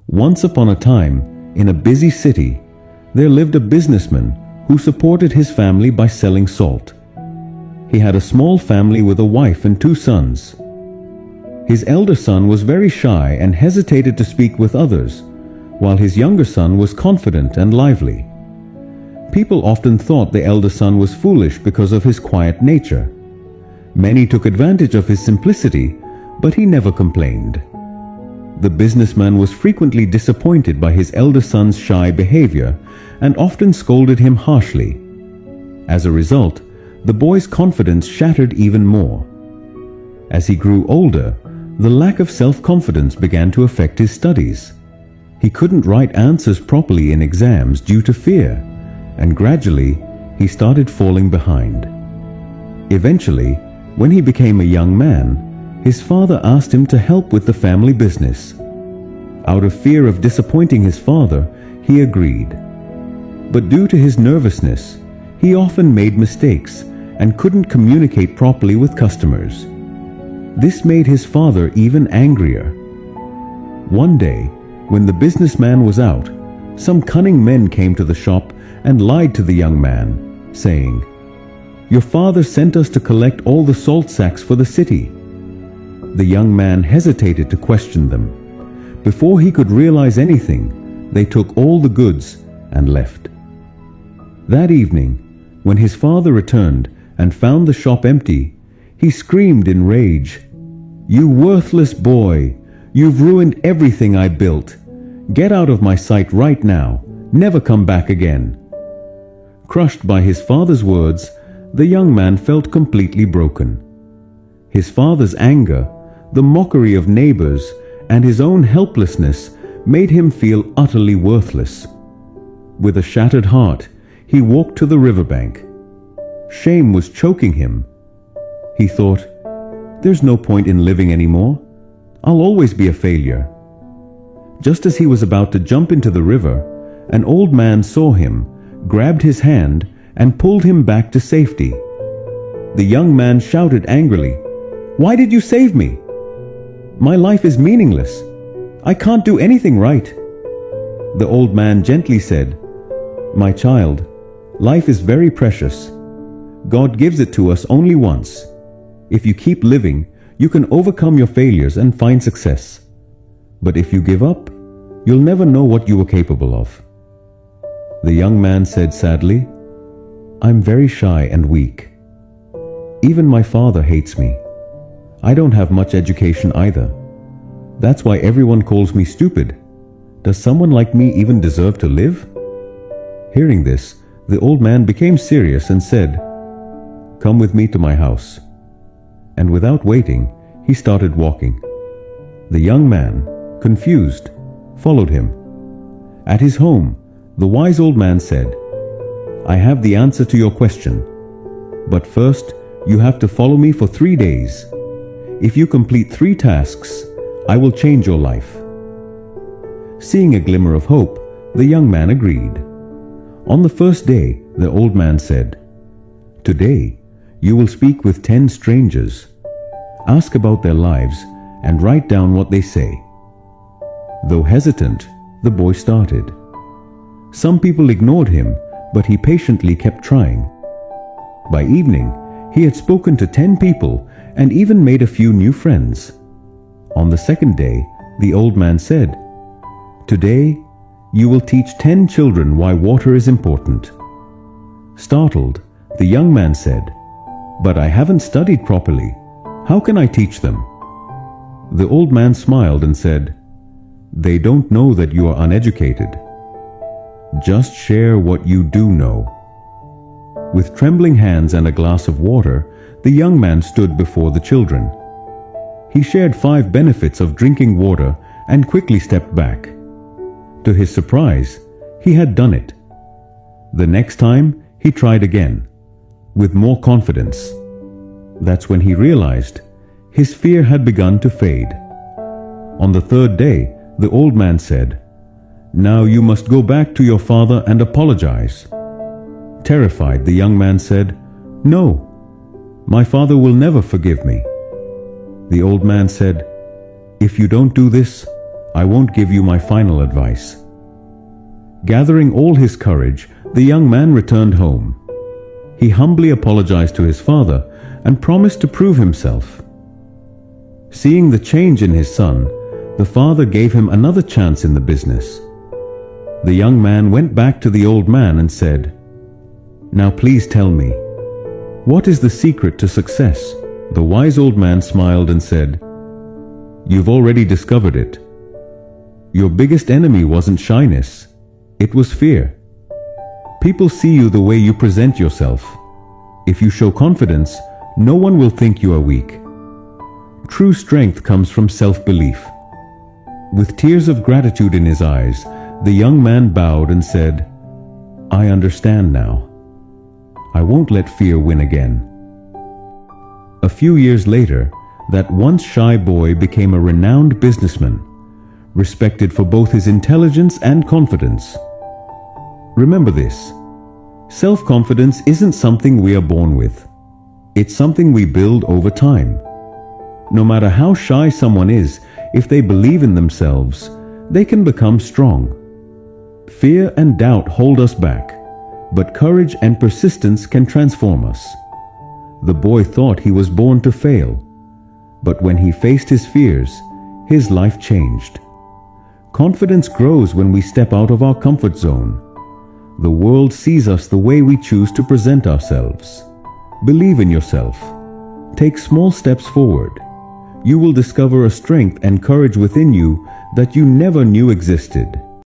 Once upon a time, in a busy city, there lived a businessman who supported his family by selling salt. He had a small family with a wife and 2 sons. His elder son was very shy and hesitated to speak with others, while his younger son was confident and lively. People often thought the elder son was foolish because of his quiet nature. Many took advantage of his simplicity, but he never complained. The businessman was frequently disappointed by his elder son's shy behavior and often scolded him harshly. As a result, the boy's confidence shattered even more. As he grew older, the lack of self-confidence began to affect his studies. He couldn't write answers properly in exams due to fear, and gradually he started falling behind. Eventually, when he became a young man, his father asked him to help with the family business. Out of fear of disappointing his father, he agreed. But due to his nervousness, he often made mistakes and couldn't communicate properly with customers. This made his father even angrier. One day, when the businessman was out, some cunning men came to the shop and lied to the young man, saying, "Your father sent us to collect all the salt sacks for the city." The young man hesitated to question them. Before he could realize anything, they took all the goods and left. That evening, when his father returned and found the shop empty, he screamed in rage, "You worthless boy! You've ruined everything I built. Get out of my sight right now. Never come back again." Crushed by his father's words, the young man felt completely broken. His father's anger, the mockery of neighbors, and his own helplessness made him feel utterly worthless. With a shattered heart, he walked to the riverbank. Shame was choking him. He thought, "There's no point in living anymore. I'll always be a failure." Just as he was about to jump into the river, an old man saw him, grabbed his hand, and pulled him back to safety. The young man shouted angrily, "Why did you save me? My life is meaningless. I can't do anything right." The old man gently said, "My child, life is very precious. God gives it to us only once. If you keep living, you can overcome your failures and find success. But if you give up, you'll never know what you were capable of." The young man said sadly, "I'm very shy and weak. Even my father hates me. I don't have much education either. That's why everyone calls me stupid. Does someone like me even deserve to live?" Hearing this, the old man became serious and said, "Come with me to my house." And without waiting, he started walking. The young man, confused, followed him. At his home, the wise old man said, "I have the answer to your question. But first, you have to follow me for 3 days. If you complete 3 tasks, I will change your life." Seeing a glimmer of hope, the young man agreed. On the first day, the old man said, "Today, you will speak with 10 strangers. Ask about their lives and write down what they say." Though hesitant, the boy started. Some people ignored him, but he patiently kept trying. By evening, he had spoken to 10 people and even made a few new friends. On the second day, the old man said, "Today, you will teach 10 children why water is important." Startled, the young man said, "But I haven't studied properly. How can I teach them?" The old man smiled and said, "They don't know that you are uneducated. Just share what you do know." With trembling hands and a glass of water, the young man stood before the children. He shared 5 benefits of drinking water and quickly stepped back. To his surprise, he had done it. The next time, he tried again, with more confidence. That's when he realized his fear had begun to fade. On the 3rd day, the old man said, "Now you must go back to your father and apologize." Terrified, the young man said, "No, my father will never forgive me." The old man said, "If you don't do this, I won't give you my final advice." Gathering all his courage, the young man returned home. He humbly apologized to his father and promised to prove himself. Seeing the change in his son, the father gave him another chance in the business. The young man went back to the old man and said, "Now please tell me, what is the secret to success?" The wise old man smiled and said, "You've already discovered it. Your biggest enemy wasn't shyness, it was fear. People see you the way you present yourself. If you show confidence, no one will think you are weak. True strength comes from self-belief." With tears of gratitude in his eyes, the young man bowed and said, "I understand now. I won't let fear win again." A few years later, that once shy boy became a renowned businessman, respected for both his intelligence and confidence. Remember this: self-confidence isn't something we are born with. It's something we build over time. No matter how shy someone is, if they believe in themselves, they can become strong. Fear and doubt hold us back, but courage and persistence can transform us. The boy thought he was born to fail, but when he faced his fears, his life changed. Confidence grows when we step out of our comfort zone. The world sees us the way we choose to present ourselves. Believe in yourself. Take small steps forward. You will discover a strength and courage within you that you never knew existed.